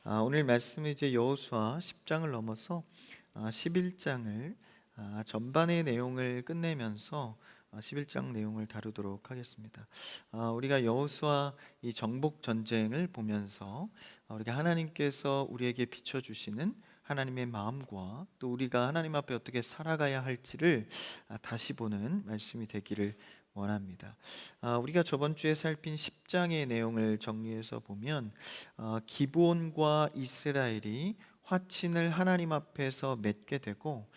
오늘 말씀은 이제 여호수아 10장을 넘어서 11장을 전반의 내용을 끝내면서 11장 내용을 다루도록 하겠습니다. 우리가 여호수아 이 정복 전쟁을 보면서 우리가 하나님께서 우리에게 비춰 주시는 하나님의 마음과 또 우리가 하나님 앞에 어떻게 살아가야 할지를 다시 보는 말씀이 되기를 원합니다. 우리가 저번 주에 살핀 10장의 내용을 정리해서 보면 기브온과 이스라엘이 화친을 하나님 앞에서 맺게 되고,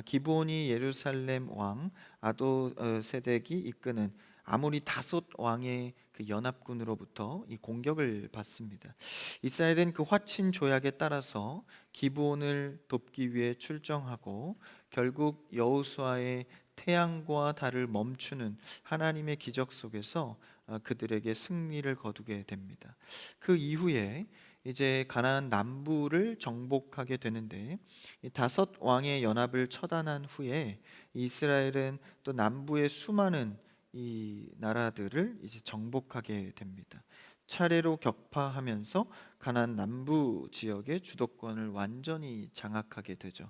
기브온이 예루살렘 왕 아도세덱이 이끄는 아모리 다섯 왕의 그 연합군으로부터 이 공격을 받습니다. 이스라엘은 그 화친 조약에 따라서 기브온을 돕기 위해 출정하고 결국 여호수아의 태양과 달을 멈추는 하나님의 기적 속에서 그들에게 승리를 거두게 됩니다. 그 이후에 이제 가나안 남부를 정복하게 되는데, 이 다섯 왕의 연합을 처단한 후에 이스라엘은 또 남부의 수많은 이 나라들을 이제 정복하게 됩니다. 차례로 격파하면서 가나안 남부 지역의 주도권을 완전히 장악하게 되죠.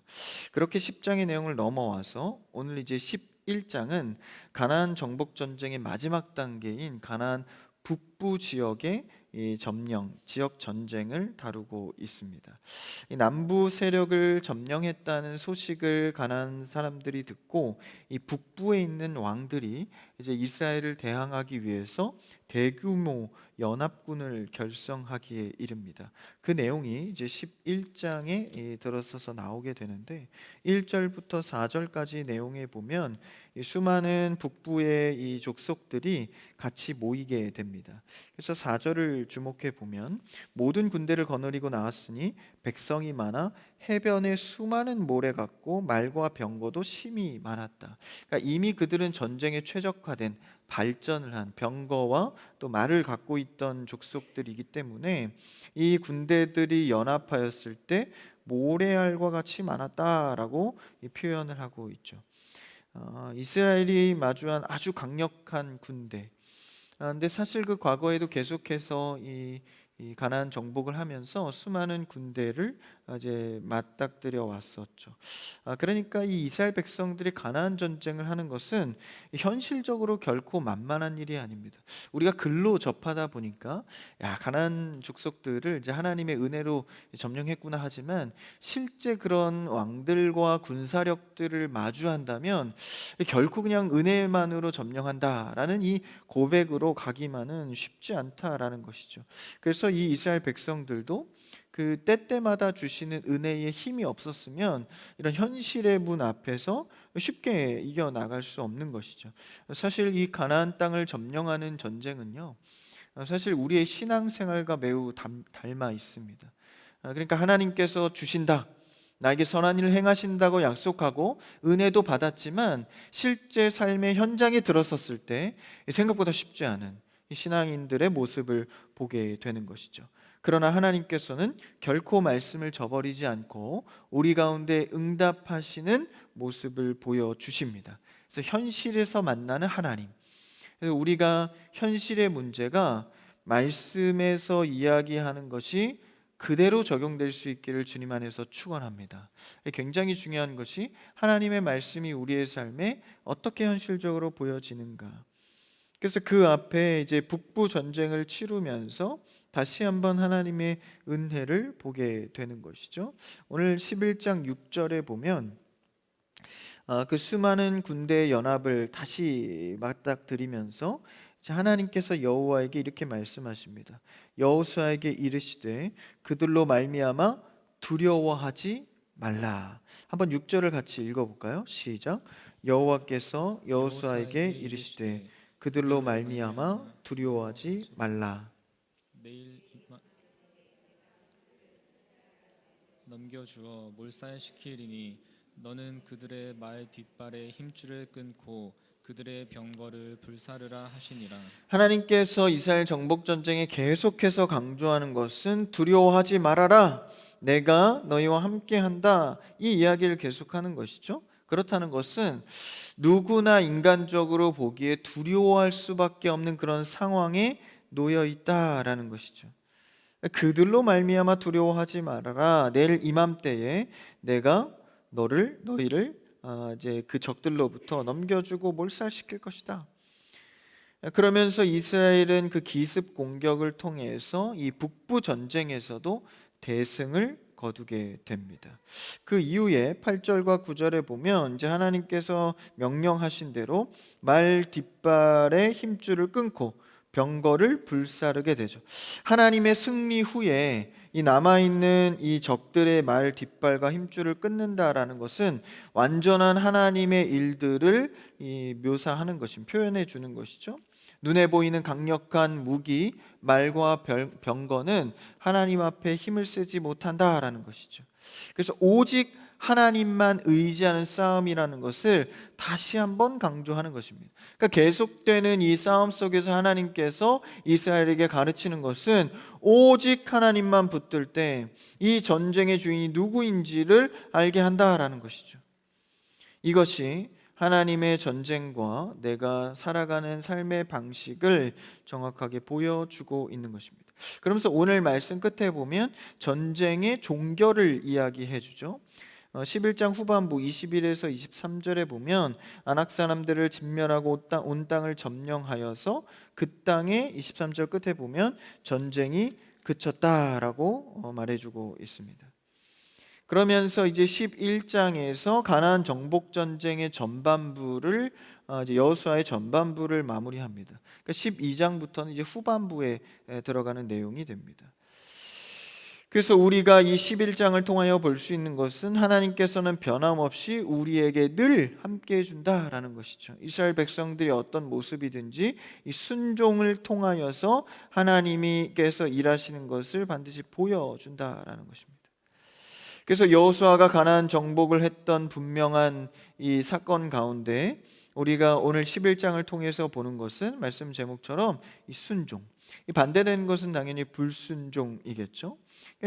그렇게 10장의 내용을 넘어와서 오늘 이제 11장은 가나안 정복 전쟁의 마지막 단계인 가나안 북부 지역의 이 점령, 지역 전쟁을 다루고 있습니다. 이 남부 세력을 점령했다는 소식을 가나안 사람들이 듣고 이 북부에 있는 왕들이 이제 이스라엘을 대항하기 위해서 대규모 연합군을 결성하기에 이릅니다. 그 내용이 이제 11장에 들어서서 나오게 되는데, 1절부터 4절까지 내용에 보면 이 수많은 북부의 이 족속들이 같이 모이게 됩니다. 그래서 4절을 주목해 보면, 모든 군대를 거느리고 나왔으니 백성이 많아 해변에 수많은 모래 같고 말과 병거도 심히 많았다. 그러니까 이미 그들은 전쟁에 최적화된 발전을 한 병거와 또 말을 갖고 있던 족속들이기 때문에 이 군대들이 연합하였을 때 모래알과 같이 많았다라고 표현을 하고 있죠. 이스라엘이 마주한 아주 강력한 군대. 근데 사실 그 과거에도 계속해서 이 가나안 정복을 하면서 수많은 군대를 이제 맞닥뜨려 왔었죠. 그러니까 이 이스라엘 백성들이 가나안 전쟁을 하는 것은 현실적으로 결코 만만한 일이 아닙니다. 우리가 글로 접하다 보니까 야, 가나안 족속들을 이제 하나님의 은혜로 점령했구나 하지만, 실제 그런 왕들과 군사력들을 마주한다면 결코 그냥 은혜만으로 점령한다라는 이 고백으로 가기만은 쉽지 않다라는 것이죠. 그래서 이 이스라엘 백성들도 그 때때마다 주시는 은혜의 힘이 없었으면 이런 현실의 문 앞에서 쉽게 이겨 나갈 수 없는 것이죠. 사실 이 가나안 땅을 점령하는 전쟁은요, 사실 우리의 신앙생활과 매우 닮아 있습니다. 그러니까 하나님께서 주신다, 나에게 선한 일을 행하신다고 약속하고 은혜도 받았지만, 실제 삶의 현장에 들어섰을 때 생각보다 쉽지 않은 이 신앙인들의 모습을 보게 되는 것이죠. 그러나 하나님께서는 결코 말씀을 저버리지 않고 우리 가운데 응답하시는 모습을 보여주십니다. 그래서 현실에서 만나는 하나님, 그래서 우리가 현실의 문제가 말씀에서 이야기하는 것이 그대로 적용될 수 있기를 주님 안에서 축원합니다. 굉장히 중요한 것이 하나님의 말씀이 우리의 삶에 어떻게 현실적으로 보여지는가. 그래서 그 앞에 이제 북부 전쟁을 치르면서 다시 한번 하나님의 은혜를 보게 되는 것이죠. 오늘 11장 6절에 보면 그 수많은 군대의 연합을 다시 맞닥뜨리면서 하나님께서 여호와에게 이렇게 말씀하십니다. 여호수아에게 이르시되 그들로 말미암아 두려워하지 말라. 한번 6절을 같이 읽어볼까요? 시작. 여호와께서 여호수아에게 이르시되 그들로 말미암아 두려워하지 말라. 내일 넘겨주어 몰살시키리니 너는 그들의 말 뒷발에 힘줄을 끊고 그들의 병거를 불사르라 하시니라. 하나님께서 이스라엘 정복 전쟁에 계속해서 강조하는 것은 두려워하지 말아라, 내가 너희와 함께한다, 이 이야기를 계속하는 것이죠. 그렇다는 것은 누구나 인간적으로 보기에 두려워할 수밖에 없는 그런 상황에 놓여 있다라는 것이죠. 그들로 말미암아 두려워하지 말아라. 내일 이맘때에 내가 너희를 이제 그 적들로부터 넘겨주고 몰살시킬 것이다. 그러면서 이스라엘은 그 기습 공격을 통해서 이 북부 전쟁에서도 대승을 거두게 됩니다. 그 이후에 8절과 9절에 보면 이제 하나님께서 명령하신 대로 말 뒷발의 힘줄을 끊고 병거를 불사르게 되죠. 하나님의 승리 후에 이 남아있는 이 적들의 말 뒷발과 힘줄을 끊는다라는 것은 완전한 하나님의 일들을 묘사하는 것입니다. 표현해 주는 것이죠. 눈에 보이는 강력한 무기, 말과 병거는 하나님 앞에 힘을 쓰지 못한다라는 것이죠. 그래서 오직 하나님만 의지하는 싸움이라는 것을 다시 한번 강조하는 것입니다. 그러니까 계속되는 이 싸움 속에서 하나님께서 이스라엘에게 가르치는 것은 오직 하나님만 붙들 때 이 전쟁의 주인이 누구인지를 알게 한다라는 것이죠. 이것이 하나님의 전쟁과 내가 살아가는 삶의 방식을 정확하게 보여주고 있는 것입니다. 그러면서 오늘 말씀 끝에 보면 전쟁의 종결을 이야기해 주죠. 11장 후반부 21에서 23절에 보면 아낙 사람들을 진멸하고 온 땅을 점령하여서 그 땅에 23절 끝에 보면 전쟁이 그쳤다라고 말해주고 있습니다. 그러면서 이제 11장에서 가나안 정복 전쟁의 전반부를 이제 여호수아의 전반부를 마무리합니다. 그러니까 12장부터는 이제 후반부에 들어가는 내용이 됩니다. 그래서 우리가 이 11장을 통하여 볼 수 있는 것은 하나님께서는 변함없이 우리에게 늘 함께 해준다라는 것이죠. 이스라엘 백성들이 어떤 모습이든지 이 순종을 통하여서 하나님께서 일하시는 것을 반드시 보여준다라는 것입니다. 그래서 여호수아가 가나안 정복을 했던 분명한 이 사건 가운데 우리가 오늘 11장을 통해서 보는 것은 말씀 제목처럼 이 순종. 이 반대되는 것은 당연히 불순종이겠죠.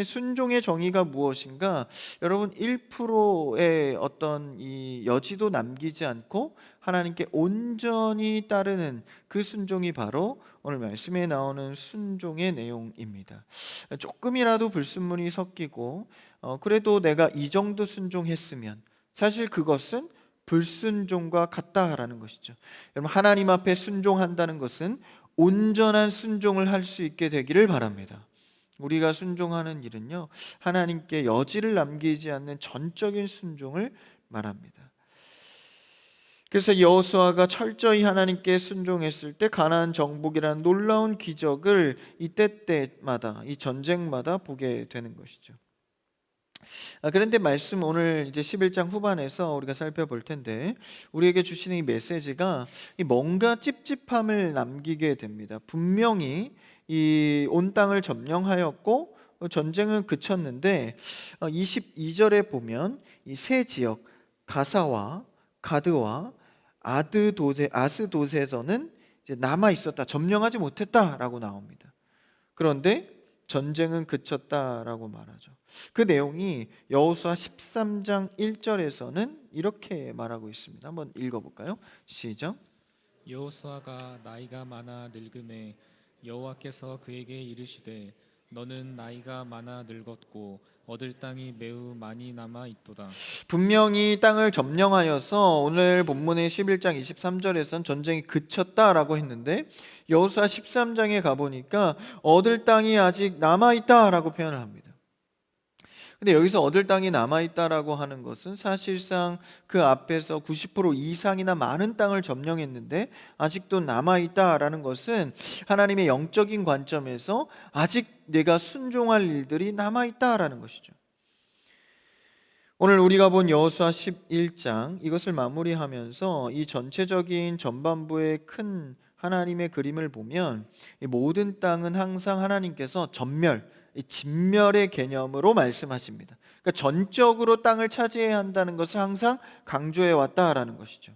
순종의 정의가 무엇인가? 여러분 1%의 어떤 이 여지도 남기지 않고 하나님께 온전히 따르는 그 순종이 바로 오늘 말씀에 나오는 순종의 내용입니다. 조금이라도 불순물이 섞이고 그래도 내가 이 정도 순종했으면 사실 그것은 불순종과 같다라는 것이죠. 여러분 하나님 앞에 순종한다는 것은 온전한 순종을 할 수 있게 되기를 바랍니다. 우리가 순종하는 일은요 하나님께 여지를 남기지 않는 전적인 순종을 말합니다. 그래서 여호수아가 철저히 하나님께 순종했을 때 가나안 정복이라는 놀라운 기적을 때마다 이 전쟁마다 보게 되는 것이죠. 그런데 말씀 오늘 이제 11장 후반에서 우리가 살펴볼 텐데 우리에게 주시는 이 메시지가 뭔가 찝찝함을 남기게 됩니다. 분명히 이 온 땅을 점령하였고 전쟁은 그쳤는데 22절에 보면 이 세 지역 가사와 가드와 아스돗에서는 이제 남아 있었다, 점령하지 못했다라고 나옵니다. 그런데 전쟁은 그쳤다라고 말하죠. 그 내용이 여호수아 13장 1절에서는 이렇게 말하고 있습니다. 한번 읽어볼까요? 시작. 여호수아가 나이가 많아 늙음에 여호와께서 그에게 이르시되 너는 나이가 많아 늙었고 얻을 땅이 매우 많이 남아 있도다. 분명히 땅을 점령하여서 오늘 본문의 11장 23절에서는 전쟁이 그쳤다라고 했는데 여호수아 13장에 가보니까 얻을 땅이 아직 남아있다라고 표현을 합니다. 근데 여기서 얻을 땅이 남아있다라고 하는 것은 사실상 그 앞에서 90% 이상이나 많은 땅을 점령했는데 아직도 남아있다라는 것은 하나님의 영적인 관점에서 아직 내가 순종할 일들이 남아있다라는 것이죠. 오늘 우리가 본 여호수아 11장 이것을 마무리하면서 이 전체적인 전반부의 큰 하나님의 그림을 보면 이 모든 땅은 항상 하나님께서 진멸의 개념으로 말씀하십니다. 그러니까 전적으로 땅을 차지해야 한다는 것을 항상 강조해 왔다라는 것이죠.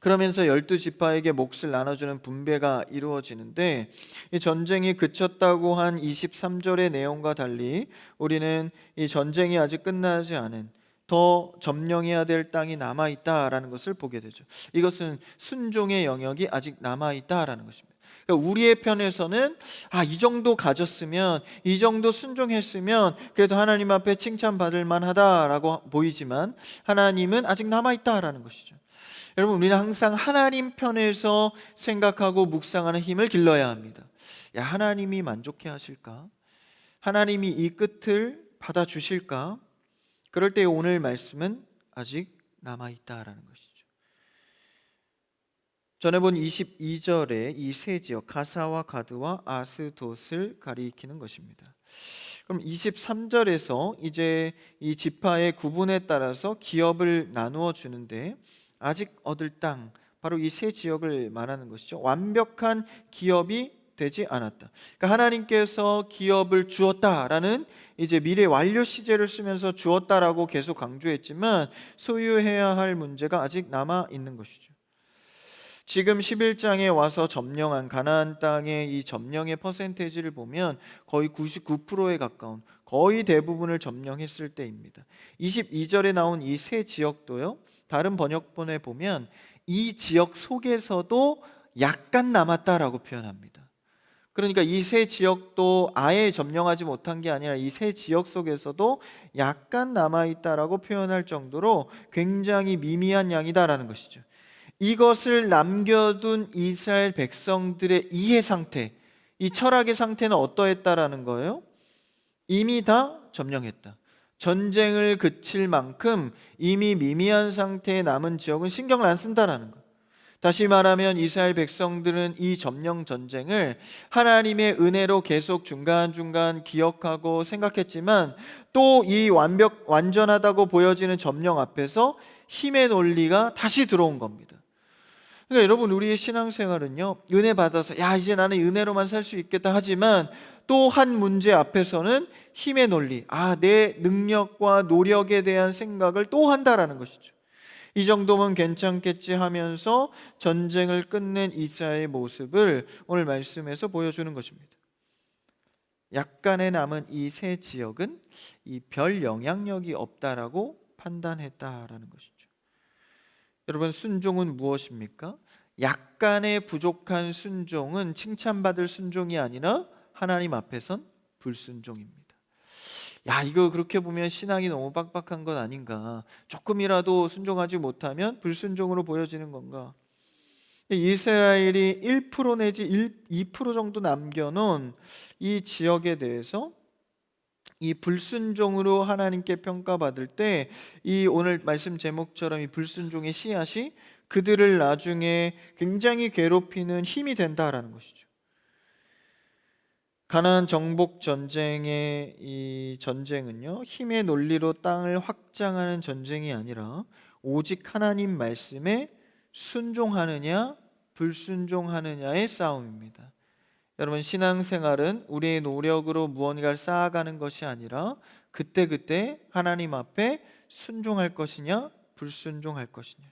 그러면서 12지파에게 몫을 나눠주는 분배가 이루어지는데 이 전쟁이 그쳤다고 한 23절의 내용과 달리 우리는 이 전쟁이 아직 끝나지 않은 더 점령해야 될 땅이 남아있다라는 것을 보게 되죠. 이것은 순종의 영역이 아직 남아있다라는 것입니다. 그러니까 우리의 편에서는 이 정도 가졌으면, 이 정도 순종했으면 그래도 하나님 앞에 칭찬받을 만하다라고 보이지만 하나님은 아직 남아있다라는 것이죠. 여러분, 우리는 항상 하나님 편에서 생각하고 묵상하는 힘을 길러야 합니다. 하나님이 만족해 하실까? 하나님이 이 끝을 받아주실까? 그럴 때 오늘 말씀은 아직 남아있다라는 것이죠. 전에 본 22절에 이 세 지역 가사와 가드와 아스돗을 가리키는 것입니다. 그럼 23절에서 이제 이 지파의 구분에 따라서 기업을 나누어 주는데 아직 얻을 땅, 바로 이 세 지역을 말하는 것이죠. 완벽한 기업이 되지 않았다. 그러니까 하나님께서 기업을 주었다라는 이제 미래 완료 시제를 쓰면서 주었다라고 계속 강조했지만 소유해야 할 문제가 아직 남아 있는 것이죠. 지금 11장에 와서 점령한 가나안 땅의 이 점령의 퍼센테이지를 보면 거의 99%에 가까운, 거의 대부분을 점령했을 때입니다. 22절에 나온 이 세 지역도요, 다른 번역본에 보면 이 지역 속에서도 약간 남았다라고 표현합니다. 그러니까 이 세 지역도 아예 점령하지 못한 게 아니라 이 세 지역 속에서도 약간 남아있다라고 표현할 정도로 굉장히 미미한 양이다라는 것이죠. 이것을 남겨둔 이스라엘 백성들의 이해 상태, 이 철학의 상태는 어떠했다라는 거예요? 이미 다 점령했다. 전쟁을 그칠 만큼 이미 미미한 상태에 남은 지역은 신경을 안 쓴다라는 거. 다시 말하면 이스라엘 백성들은 이 점령 전쟁을 하나님의 은혜로 계속 중간중간 기억하고 생각했지만 또 이 완전하다고 보여지는 점령 앞에서 힘의 논리가 다시 들어온 겁니다. 그러니까 여러분, 우리의 신앙생활은요, 은혜 받아서 이제 나는 은혜로만 살 수 있겠다 하지만 또 한 문제 앞에서는 힘의 논리, 내 능력과 노력에 대한 생각을 또 한다라는 것이죠. 이 정도면 괜찮겠지 하면서 전쟁을 끝낸 이스라엘의 모습을 오늘 말씀에서 보여주는 것입니다. 약간의 남은 이 세 지역은 이 별 영향력이 없다라고 판단했다라는 것이죠. 여러분, 순종은 무엇입니까? 약간의 부족한 순종은 칭찬받을 순종이 아니라 하나님 앞에선 불순종입니다. 이거 그렇게 보면 신앙이 너무 빡빡한 것 아닌가? 조금이라도 순종하지 못하면 불순종으로 보여지는 건가? 이스라엘이 1% 내지 2% 정도 남겨놓은 이 지역에 대해서 이 불순종으로 하나님께 평가받을 때 이 오늘 말씀 제목처럼 이 불순종의 씨앗이 그들을 나중에 굉장히 괴롭히는 힘이 된다라는 것이죠. 가나안 정복 전쟁의 이 전쟁은요, 힘의 논리로 땅을 확장하는 전쟁이 아니라 오직 하나님 말씀에 순종하느냐 불순종하느냐의 싸움입니다. 여러분, 신앙생활은 우리의 노력으로 무언가를 쌓아가는 것이 아니라 그때그때 하나님 앞에 순종할 것이냐 불순종할 것이냐,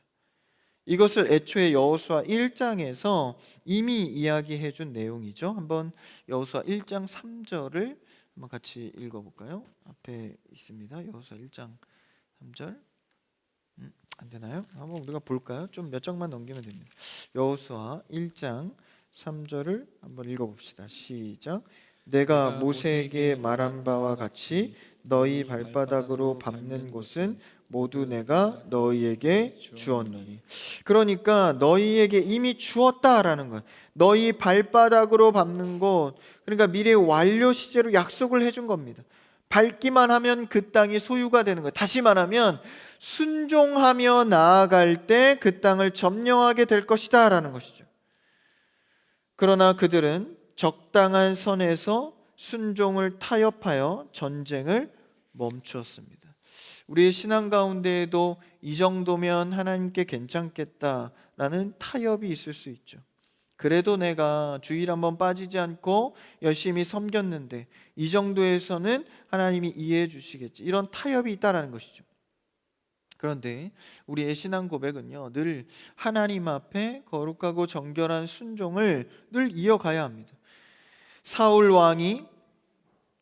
이것을 애초에 여호수아 1장에서 이미 이야기해 준 내용이죠. 한번 여호수아 1장 3절을 한번 같이 읽어볼까요? 앞에 있습니다. 여호수아 1장 3절. 안 되나요? 한번 우리가 볼까요? 좀 몇 장만 넘기면 됩니다. 여호수아 1장 3절을 한번 읽어봅시다. 시작. 내가 모세에게 말한 바와 같이 너희 발바닥으로 밟는 곳은 모두 내가 너희에게 주었노니. 그러니까 너희에게 이미 주었다라는 거예요. 너희 발바닥으로 밟는 곳, 그러니까 미래 완료 시제로 약속을 해준 겁니다. 밟기만 하면 그 땅이 소유가 되는 거예요. 다시 말하면 순종하며 나아갈 때 그 땅을 점령하게 될 것이다 라는 것이죠. 그러나 그들은 적당한 선에서 순종을 타협하여 전쟁을 멈추었습니다. 우리의 신앙 가운데에도 이 정도면 하나님께 괜찮겠다라는 타협이 있을 수 있죠. 그래도 내가 주일 한번 빠지지 않고 열심히 섬겼는데 이 정도에서는 하나님이 이해해 주시겠지, 이런 타협이 있다라는 것이죠. 그런데 우리의 신앙 고백은요, 늘 하나님 앞에 거룩하고 정결한 순종을 늘 이어가야 합니다. 사울 왕이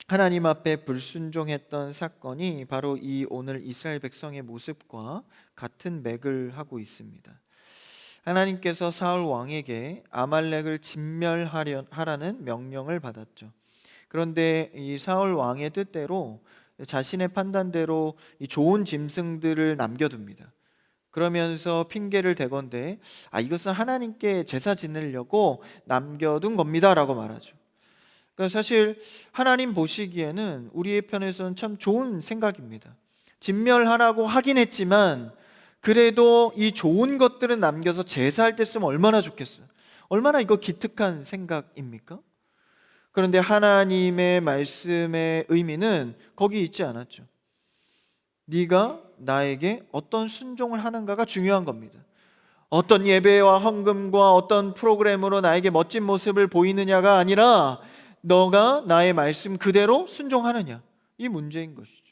하나님 앞에 불순종했던 사건이 바로 이 오늘 이스라엘 백성의 모습과 같은 맥을 하고 있습니다. 하나님께서 사울 왕에게 아말렉을 진멸하라는 명령을 받았죠. 그런데 이 사울 왕의 뜻대로 자신의 판단대로 이 좋은 짐승들을 남겨둡니다. 그러면서 핑계를 대건대 이것은 하나님께 제사 지내려고 남겨둔 겁니다라고 말하죠. 그러니까 사실 하나님 보시기에는 우리의 편에서는 참 좋은 생각입니다. 진멸하라고 하긴 했지만 그래도 이 좋은 것들은 남겨서 제사할 때 쓰면 얼마나 좋겠어요. 얼마나 이거 기특한 생각입니까? 그런데 하나님의 말씀의 의미는 거기 있지 않았죠. 네가 나에게 어떤 순종을 하는가가 중요한 겁니다. 어떤 예배와 헌금과 어떤 프로그램으로 나에게 멋진 모습을 보이느냐가 아니라 너가 나의 말씀 그대로 순종하느냐, 이 문제인 것이죠.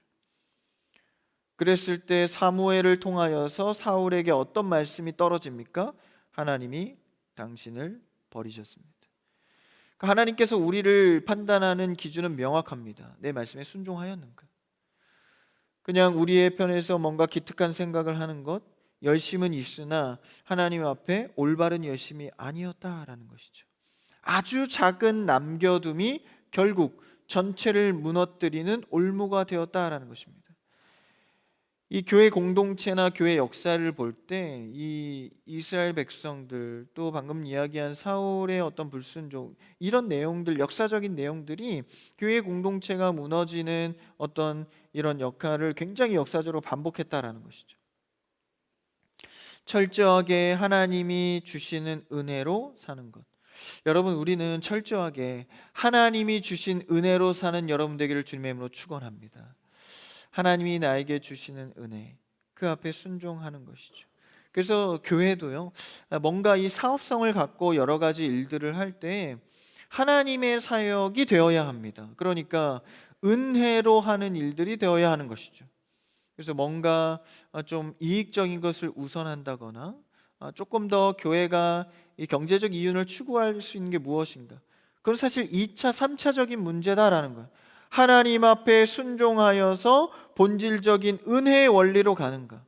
그랬을 때 사무엘을 통하여서 사울에게 어떤 말씀이 떨어집니까? 하나님이 당신을 버리셨습니다. 하나님께서 우리를 판단하는 기준은 명확합니다. 내 말씀에 순종하였는가? 그냥 우리의 편에서 뭔가 기특한 생각을 하는 것, 열심은 있으나 하나님 앞에 올바른 열심이 아니었다라는 것이죠. 아주 작은 남겨둠이 결국 전체를 무너뜨리는 올무가 되었다라는 것입니다. 이 교회 공동체나 교회 역사를 볼 때 이 이스라엘 백성들, 또 방금 이야기한 사울의 어떤 불순종, 이런 내용들, 역사적인 내용들이 교회 공동체가 무너지는 어떤 이런 역할을 굉장히 역사적으로 반복했다라는 것이죠. 철저하게 하나님이 주시는 은혜로 사는 것. 여러분, 우리는 철저하게 하나님이 주신 은혜로 사는 여러분 되기를 주님의 이름으로 축원합니다. 하나님이 나에게 주시는 은혜, 그 앞에 순종하는 것이죠. 그래서 교회도요, 뭔가 이 사업성을 갖고 여러 가지 일들을 할 때 하나님의 사역이 되어야 합니다. 그러니까 은혜로 하는 일들이 되어야 하는 것이죠. 그래서 뭔가 좀 이익적인 것을 우선한다거나 조금 더 교회가 이 경제적 이윤을 추구할 수 있는 게 무엇인가, 그건 사실 2차, 3차적인 문제다라는 거예요. 하나님 앞에 순종하여서 본질적인 은혜의 원리로 가는가,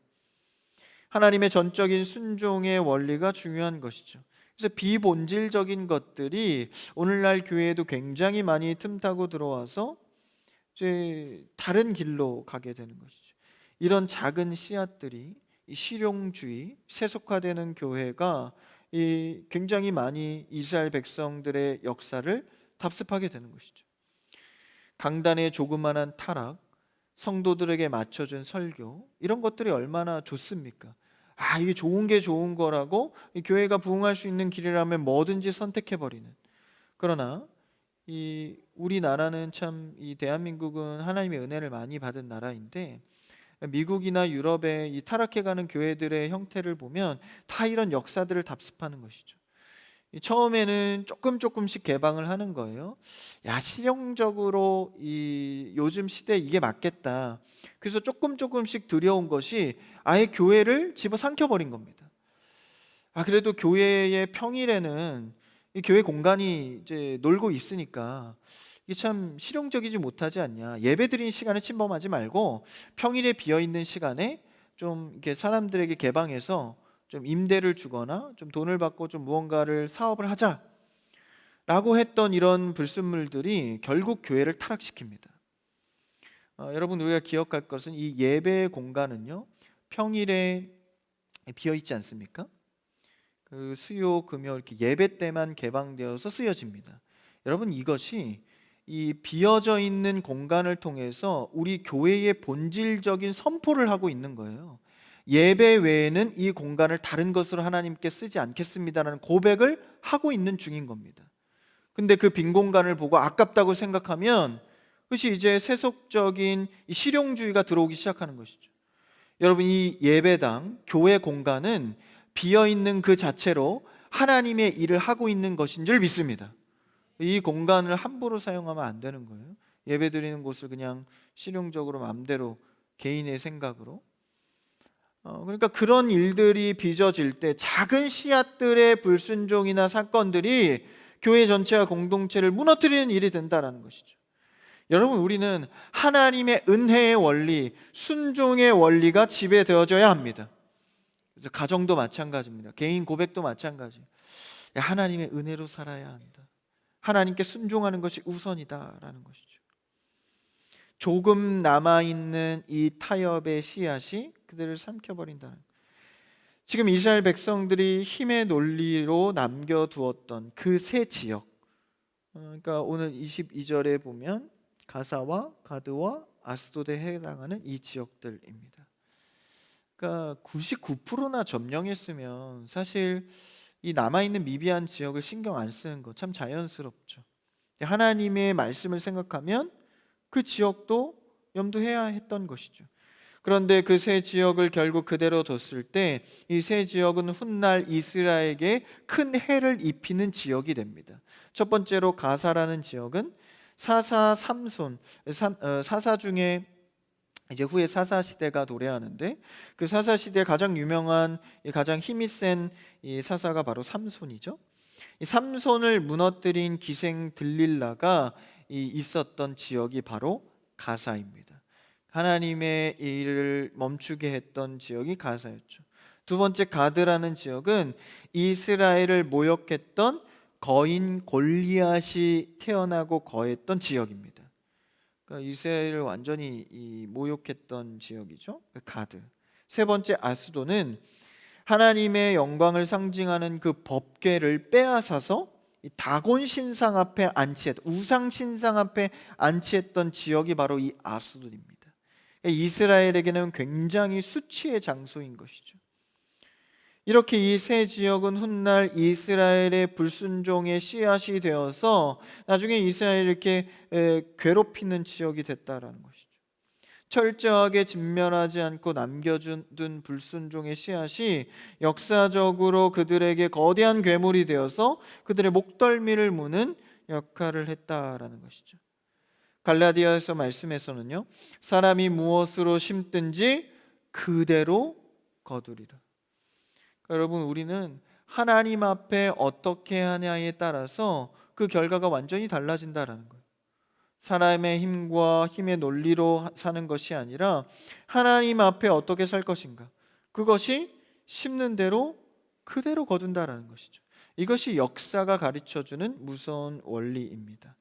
하나님의 전적인 순종의 원리가 중요한 것이죠. 그래서 비본질적인 것들이 오늘날 교회에도 굉장히 많이 틈타고 들어와서 이제 다른 길로 가게 되는 것이죠. 이런 작은 씨앗들이 이 실용주의, 세속화되는 교회가 굉장히 많이 이스라엘 백성들의 역사를 답습하게 되는 것이죠. 강단의 조그만한 타락, 성도들에게 맞춰준 설교, 이런 것들이 얼마나 좋습니까? 이게 좋은 게 좋은 거라고 이 교회가 부흥할 수 있는 길이라면 뭐든지 선택해버리는. 그러나 이 우리나라는 참, 이 대한민국은 하나님의 은혜를 많이 받은 나라인데 미국이나 유럽의 이 타락해가는 교회들의 형태를 보면 다 이런 역사들을 답습하는 것이죠. 처음에는 조금씩 개방을 하는 거예요. 실용적으로 이 요즘 시대에 이게 맞겠다. 그래서 조금씩 들여온 것이 아예 교회를 집어삼켜버린 겁니다. 그래도 교회의 평일에는 이 교회 공간이 이제 놀고 있으니까 이게 참 실용적이지 못하지 않냐. 예배 드리는 시간에 침범하지 말고 평일에 비어 있는 시간에 좀 이렇게 사람들에게 개방해서 좀 임대를 주거나 좀 돈을 받고 좀 무언가를 사업을 하자라고 했던 이런 불순물들이 결국 교회를 타락시킵니다. 여러분, 우리가 기억할 것은 이 예배 공간은요, 평일에 비어 있지 않습니까? 그 수요 금요 이렇게 예배 때만 개방되어서 쓰여집니다. 여러분, 이것이 이 비어져 있는 공간을 통해서 우리 교회의 본질적인 선포를 하고 있는 거예요. 예배 외에는 이 공간을 다른 것으로 하나님께 쓰지 않겠습니다라는 고백을 하고 있는 중인 겁니다. 근데 그 빈 공간을 보고 아깝다고 생각하면 그것이 이제 세속적인 실용주의가 들어오기 시작하는 것이죠. 여러분, 이 예배당, 교회 공간은 비어있는 그 자체로 하나님의 일을 하고 있는 것인 줄 믿습니다. 이 공간을 함부로 사용하면 안 되는 거예요. 예배 드리는 곳을 그냥 실용적으로 마음대로 개인의 생각으로, 그러니까 그런 일들이 빚어질 때 작은 씨앗들의 불순종이나 사건들이 교회 전체와 공동체를 무너뜨리는 일이 된다는 것이죠. 여러분, 우리는 하나님의 은혜의 원리, 순종의 원리가 지배되어져야 합니다. 그래서 가정도 마찬가지입니다. 개인 고백도 마찬가지. 하나님의 은혜로 살아야 한다. 하나님께 순종하는 것이 우선이다라는 것이죠. 조금 남아있는 이 타협의 씨앗이 그들을 삼켜버린다는 거예요. 지금 이스라엘 백성들이 힘의 논리로 남겨두었던 그 세 지역, 그러니까 오늘 22절에 보면 가사와 가드와 아스돗에 해당하는 이 지역들입니다. 그러니까 99%나 점령했으면 사실 이 남아있는 미비한 지역을 신경 안 쓰는 거 참 자연스럽죠. 하나님의 말씀을 생각하면 그 지역도 염두해야 했던 것이죠. 그런데 그 세 지역을 결국 그대로 뒀을 때 이 세 지역은 훗날 이스라엘에게 큰 해를 입히는 지역이 됩니다. 첫 번째로 가사라는 지역은 사사 삼손, 사사 중에 이제 후에 사사 시대가 도래하는데 그 사사 시대 가장 유명한 가장 힘이 센 이 사사가 바로 삼손이죠. 이 삼손을 무너뜨린 기생 들릴라가 있었던 지역이 바로 가사입니다. 하나님의 일을 멈추게 했던 지역이 가사였죠. 두 번째 가드라는 지역은 이스라엘을 모욕했던 거인 골리앗이 태어나고 거했던 지역입니다. 그러니까 이스라엘을 완전히 모욕했던 지역이죠. 가드. 세 번째 아스도는 하나님의 영광을 상징하는 그 법궤를 빼앗아서 다곤 신상 앞에 안치했던, 우상 신상 앞에 안치했던 지역이 바로 이 아스돗입니다. 이스라엘에게는 굉장히 수치의 장소인 것이죠. 이렇게 이 세 지역은 훗날 이스라엘의 불순종의 씨앗이 되어서 나중에 이스라엘을 이렇게 괴롭히는 지역이 됐다라는 것이죠. 철저하게 진멸하지 않고 남겨둔 불순종의 씨앗이 역사적으로 그들에게 거대한 괴물이 되어서 그들의 목덜미를 무는 역할을 했다라는 것이죠. 갈라디아서 말씀에서는요, 사람이 무엇으로 심든지 그대로 거두리라. 여러분, 우리는 하나님 앞에 어떻게 하냐에 따라서 그 결과가 완전히 달라진다라는 거예요. 사람의 힘과 힘의 논리로 사는 것이 아니라 하나님 앞에 어떻게 살 것인가, 그것이 심는 대로 그대로 거둔다라는 것이죠. 이것이 역사가 가르쳐주는 무서운 원리입니다.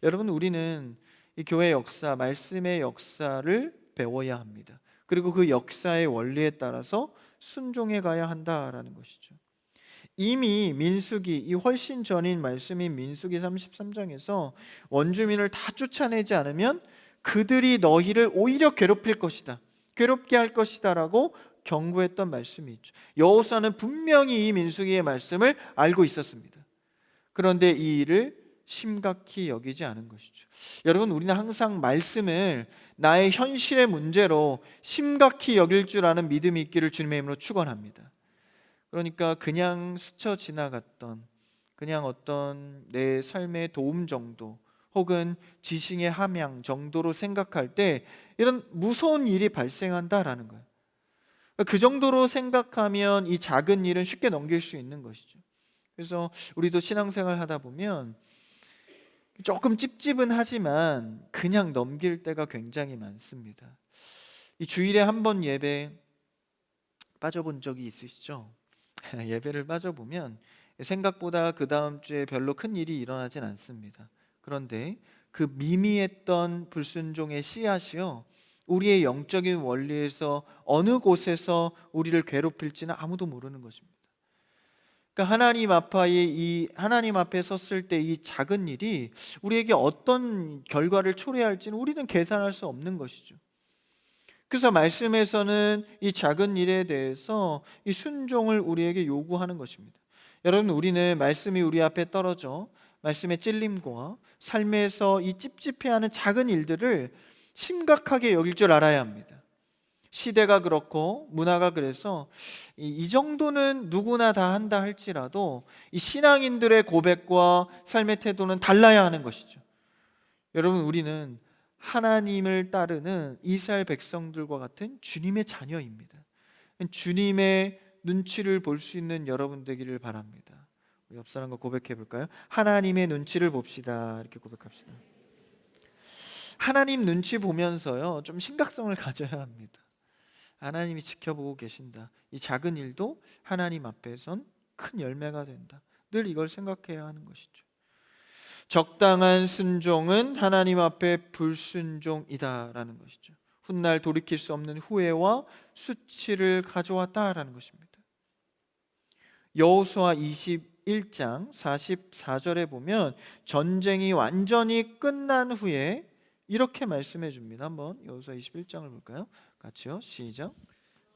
여러분, 우리는 이 교회 역사, 말씀의 역사를 배워야 합니다. 그리고 그 역사의 원리에 따라서 순종해 가야 한다라는 것이죠. 이미 민수기, 이 훨씬 전인 말씀인 민수기 33장에서 원주민을 다 쫓아내지 않으면 그들이 너희를 오히려 괴롭힐 것이다, 괴롭게 할 것이다 라고 경고했던 말씀이 있죠. 여호수아는 분명히 이 민수기의 말씀을 알고 있었습니다. 그런데 이 일을 심각히 여기지 않은 것이죠. 여러분, 우리는 항상 말씀을 나의 현실의 문제로 심각히 여길 줄 아는 믿음이 있기를 주님의 이름으로 축원합니다. 그러니까 그냥 스쳐 지나갔던, 그냥 어떤 내 삶의 도움 정도 혹은 지식의 함양 정도로 생각할 때 이런 무서운 일이 발생한다라는 거예요. 그 정도로 생각하면 이 작은 일은 쉽게 넘길 수 있는 것이죠. 그래서 우리도 신앙생활 하다 보면 조금 찝찝은 그냥 넘길 때가 굉장히 많습니다. 이 주일에 한 번 예배 빠져본 적이 있으시죠? 예배를 빠져보면 생각보다 그 다음 주에 별로 큰 일이 일어나진 않습니다. 그런데 그 미미했던 불순종의 씨앗이요, 우리의 영적인 원리에서 어느 곳에서 우리를 괴롭힐지는 아무도 모르는 것입니다. 그러니까 하나님 앞에 섰을 때 이 작은 일이 우리에게 어떤 결과를 초래할지는 우리는 계산할 수 없는 것이죠. 그래서 말씀에서는 이 작은 일에 대해서 이 순종을 우리에게 요구하는 것입니다. 여러분, 우리는 말씀이 우리 앞에 떨어져 말씀의 찔림과 삶에서 이 찝찝해하는 작은 일들을 심각하게 여길 줄 알아야 합니다. 시대가 그렇고 문화가 그래서 이 정도는 누구나 다 한다 할지라도 이 신앙인들의 고백과 삶의 태도는 달라야 하는 것이죠. 여러분, 우리는 하나님을 따르는 이스라엘 백성들과 같은 주님의 자녀입니다. 주님의 눈치를 볼 수 있는 여러분 되기를 바랍니다. 우리 옆 사람과 고백해 볼까요? 하나님의 눈치를 봅시다. 이렇게 고백합시다. 하나님 눈치 보면서요, 좀 심각성을 가져야 합니다. 하나님이 지켜보고 계신다. 이 작은 일도 하나님 앞에선 큰 열매가 된다. 늘 이걸 생각해야 하는 것이죠. 적당한 순종은 하나님 앞에 불순종이다라는 것이죠. 훗날 돌이킬 수 없는 후회와 수치를 가져왔다라는 것입니다. 여호수아 21장 44절에 보면 전쟁이 완전히 끝난 후에 이렇게 말씀해 줍니다. 한번 여호수아 21장을 볼까요? 같이요. 시작.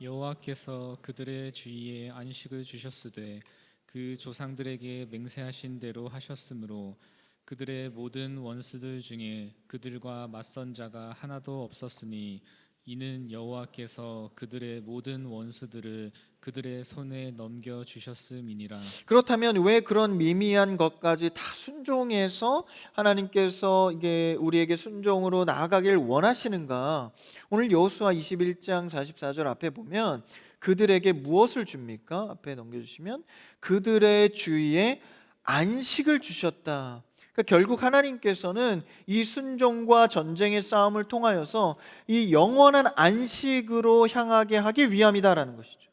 여호와께서 그들의 주위에 안식을 주셨으되 그 조상들에게 맹세하신 대로 하셨으므로 그들의 모든 원수들 중에 그들과 맞선 자가 하나도 없었으니 이는 여호와께서 그들의 모든 원수들을 그들의 손에 넘겨 주셨음이니라. 그렇다면 왜 그런 미미한 것까지 다 순종해서 하나님께서 이게 우리에게 순종으로 나아가길 원하시는가? 오늘 여호수아 21장 44절 앞에 보면 그들에게 무엇을 줍니까? 앞에 넘겨주시면 그들의 주위에 안식을 주셨다. 그러니까 결국 하나님께서는 이 순종과 전쟁의 싸움을 통하여서 이 영원한 안식으로 향하게 하기 위함이다라는 것이죠.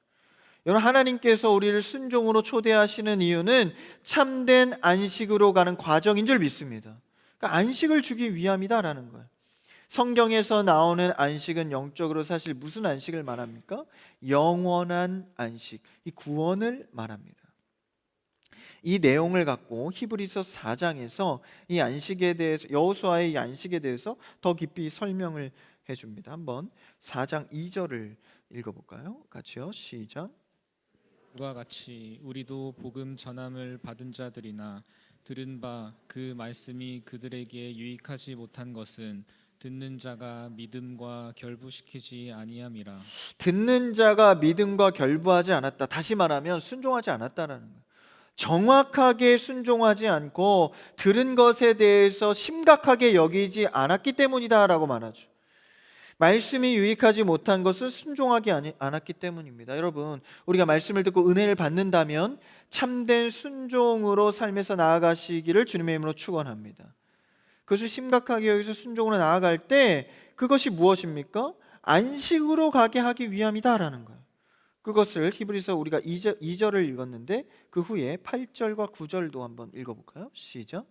여러분, 하나님께서 우리를 순종으로 초대하시는 이유는 참된 안식으로 가는 과정인 줄 믿습니다. 그러니까 안식을 주기 위함이다라는 거예요. 성경에서 나오는 안식은 영적으로 사실 무슨 안식을 말합니까? 영원한 안식, 이 구원을 말합니다. 이 내용을 갖고 히브리서 4장에서 이 안식에 대해서, 여호수아의 이 안식에 대해서 더 깊이 설명을 해줍니다. 한번 4장 2절을 읽어볼까요? 같이요. 시작. 과 같이 우리도 복음 전함을 받은 자들이나 들은 바 그 말씀이 그들에게 유익하지 못한 것은 듣는 자가 믿음과 결부시키지 아니함이라. 듣는 자가 믿음과 결부하지 않았다. 다시 말하면 순종하지 않았다라는 거예요. 정확하게 순종하지 않고 들은 것에 대해서 심각하게 여기지 않았기 때문이다라고 말하죠. 말씀이 유익하지 못한 것은 순종하지 않았기 때문입니다. 여러분, 우리가 말씀을 듣고 은혜를 받는다면 참된 순종으로 삶에서 나아가시기를 주님의 이름으로 축원합니다. 그것을 심각하게 여기서 순종으로 나아갈 때 그것이 무엇입니까? 안식으로 가게 하기 위함이다라는 거예요. 그것을 히브리서 우리가 2절을 읽었는데 그 후에 8절과 9절도 한번 읽어볼까요? 시작.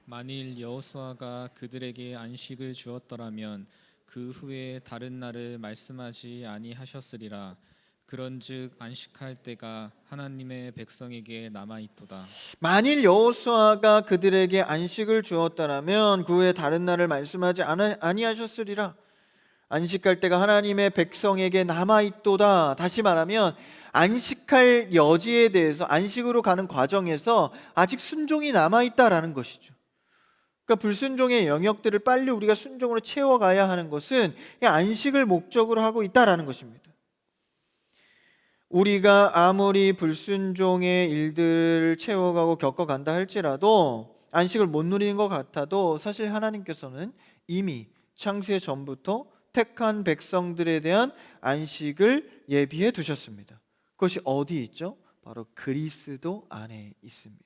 만일 여호수아가 그들에게 안식을 주었더라면 그 후에 다른 날을 말씀하지 아니하셨으리라. 그런즉 안식할 때가 하나님의 백성에게 남아 있도다. 만일 여호수아가 그들에게 안식을 주었더라면 그 후에 다른 날을 말씀하지 아니하셨으리라. 안식할 때가 하나님의 백성에게 남아있도다. 다시 말하면 안식할 여지에 대해서, 안식으로 가는 과정에서 아직 순종이 남아있다라는 것이죠. 그러니까 불순종의 영역들을 빨리 우리가 순종으로 채워가야 하는 것은 안식을 목적으로 하고 있다라는 것입니다. 우리가 아무리 불순종의 일들을 채워가고 겪어간다 할지라도 안식을 못 누리는 것 같아도 사실 하나님께서는 이미 창세 전부터 택한 백성들에 대한 안식을 예비해 두셨습니다. 그것이 어디 있죠? 바로 그리스도 안에 있습니다.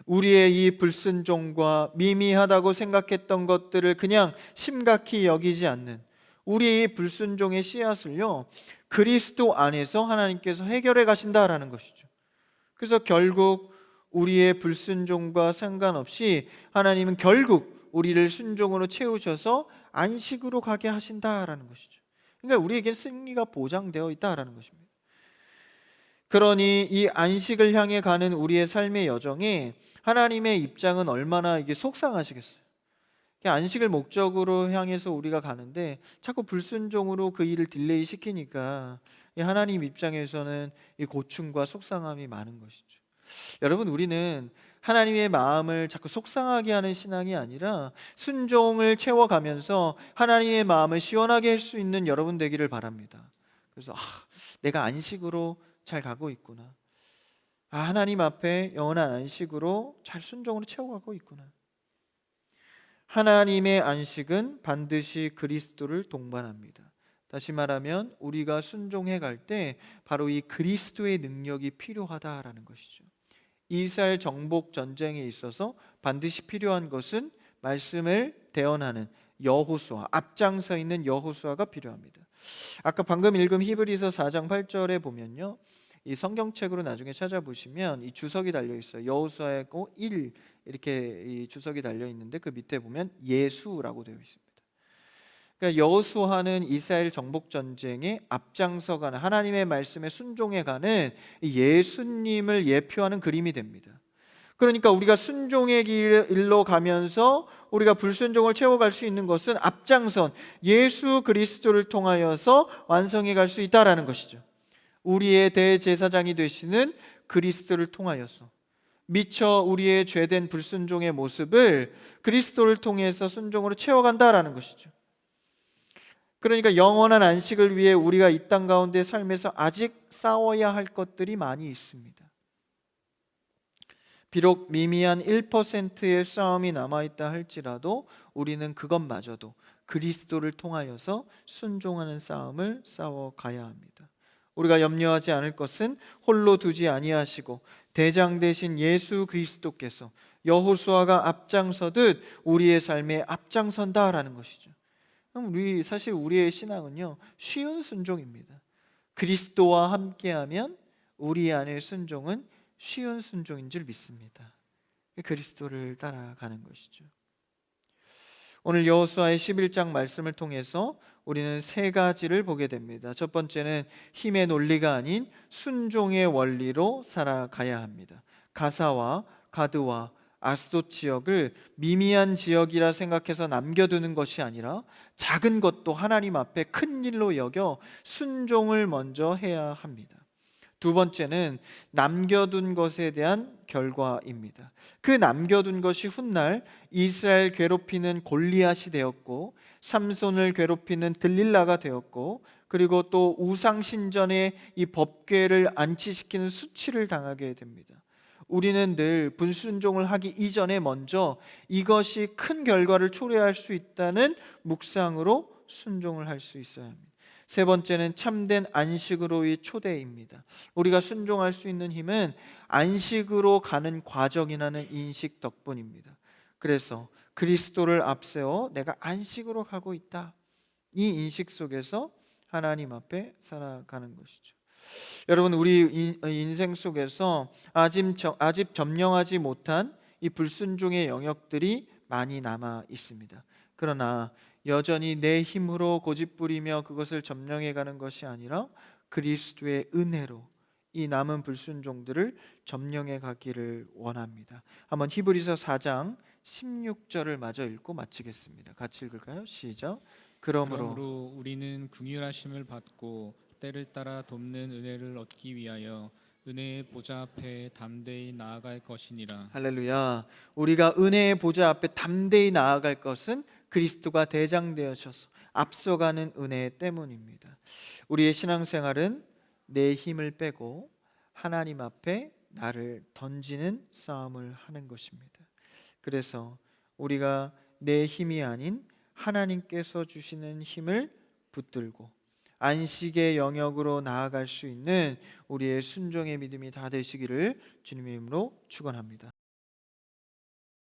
우리의 이 불순종과 미미하다고 생각했던 것들을 그냥 심각히 여기지 않는 우리의 이 불순종의 씨앗을요, 그리스도 안에서 하나님께서 해결해 가신다라는 것이죠. 그래서 결국 우리의 불순종과 상관없이 하나님은 결국 우리를 순종으로 채우셔서 안식으로 가게 하신다라는 것이죠. 그러니까 우리에게 승리가 보장되어 있다라는 것입니다. 그러니 이 안식을 향해 가는 우리의 삶의 여정에 하나님의 입장은 얼마나 이게 속상하시겠어요. 안식을 목적으로 향해서 우리가 가는데 자꾸 불순종으로 그 일을 딜레이 시키니까 하나님 입장에서는 이 고충과 속상함이 많은 것이죠. 여러분, 우리는 하나님의 마음을 자꾸 속상하게 하는 신앙이 아니라 순종을 채워가면서 하나님의 마음을 시원하게 할 수 있는 여러분 되기를 바랍니다. 그래서 내가 안식으로 잘 가고 있구나. 하나님 앞에 영원한 안식으로 잘 순종으로 채워가고 있구나. 하나님의 안식은 반드시 그리스도를 동반합니다. 다시 말하면 우리가 순종해 갈 때 바로 이 그리스도의 능력이 필요하다라는 것이죠. 이스라엘 정복 전쟁에 있어서 반드시 필요한 것은 말씀을 대언하는 여호수아, 앞장서 있는 여호수아가 필요합니다. 아까 방금 읽은 히브리서 4장 8절에 보면요, 이 성경책으로 나중에 찾아보시면 이 주석이 달려 있어요. 여호수아고 1 이렇게 이 주석이 달려 있는데 그 밑에 보면 예수라고 되어 있습니다. 그러니까 여호수아는 이스라엘 정복 전쟁에 앞장서가는, 하나님의 말씀에 순종해가는 이 예수님을 예표하는 그림이 됩니다. 그러니까 우리가 순종의 길로 가면서 우리가 불순종을 채워갈 수 있는 것은 앞장선 예수 그리스도를 통하여서 완성해 갈 수 있다라는 것이죠. 우리의 대제사장이 되시는 그리스도를 통하여서 미처 우리의 죄된 불순종의 모습을 그리스도를 통해서 순종으로 채워간다라는 것이죠. 그러니까 영원한 안식을 위해 우리가 이 땅 가운데 삶에서 아직 싸워야 할 것들이 많이 있습니다. 비록 미미한 1%의 싸움이 남아있다 할지라도 우리는 그것마저도 그리스도를 통하여서 순종하는 싸움을 싸워가야 합니다. 우리가 염려하지 않을 것은 홀로 두지 아니하시고 대장 되신 예수 그리스도께서 여호수아가 앞장서듯 우리의 삶에 앞장선다라는 것이죠. 그럼 사실 우리의 신앙은요, 쉬운 순종입니다. 그리스도와 함께하면 우리 안의 순종은 쉬운 순종인 줄 믿습니다. 그리스도를 따라가는 것이죠. 오늘 여호수아의 11장 말씀을 통해서 우리는 세 가지를 보게 됩니다. 첫 번째는 힘의 논리가 아닌 순종의 원리로 살아가야 합니다. 가사와 가드와 아스돗 지역을 미미한 지역이라 생각해서 남겨두는 것이 아니라 작은 것도 하나님 앞에 큰 일로 여겨 순종을 먼저 해야 합니다. 두 번째는 남겨둔 것에 대한 결과입니다. 그 남겨둔 것이 훗날 이스라엘 괴롭히는 골리앗이 되었고, 삼손을 괴롭히는 들릴라가 되었고, 그리고 또 우상 신전에 이 법궤를 안치시키는 수치를 당하게 됩니다. 우리는 늘 불순종을 하기 이전에 먼저 이것이 큰 결과를 초래할 수 있다는 묵상으로 순종을 할 수 있어야 합니다. 세 번째는 참된 안식으로의 초대입니다. 우리가 순종할 수 있는 힘은 안식으로 가는 과정이라는 인식 덕분입니다. 그래서 그리스도를 앞세워 내가 안식으로 가고 있다, 이 인식 속에서 하나님 앞에 살아가는 것이죠. 여러분, 우리 인생 속에서 아직 점령하지 못한 이 불순종의 영역들이 많이 남아 있습니다. 그러나 여전히 내 힘으로 고집부리며 그것을 점령해 가는 것이 아니라 그리스도의 은혜로 이 남은 불순종들을 점령해 가기를 원합니다. 한번 히브리서 4장 16절을 마저 읽고 마치겠습니다. 같이 읽을까요? 시작. 그러므로 우리는 긍휼하심을 받고 때를 따라 돕는 은혜를 얻기 위하여 은혜의 보좌 앞에 담대히 나아갈 것이니라. 할렐루야. 우리가 은혜의 보좌 앞에 담대히 나아갈 것은 그리스도가 대장 되셔서 앞서가는 은혜 때문입니다. 우리의 신앙생활은 내 힘을 빼고 하나님 앞에 나를 던지는 싸움을 하는 것입니다. 그래서 우리가 내 힘이 아닌 하나님께서 주시는 힘을 붙들고 안식의 영역으로 나아갈 수 있는 우리의 순종의 믿음이 다 되시기를 주님의 이름으로 축원합니다.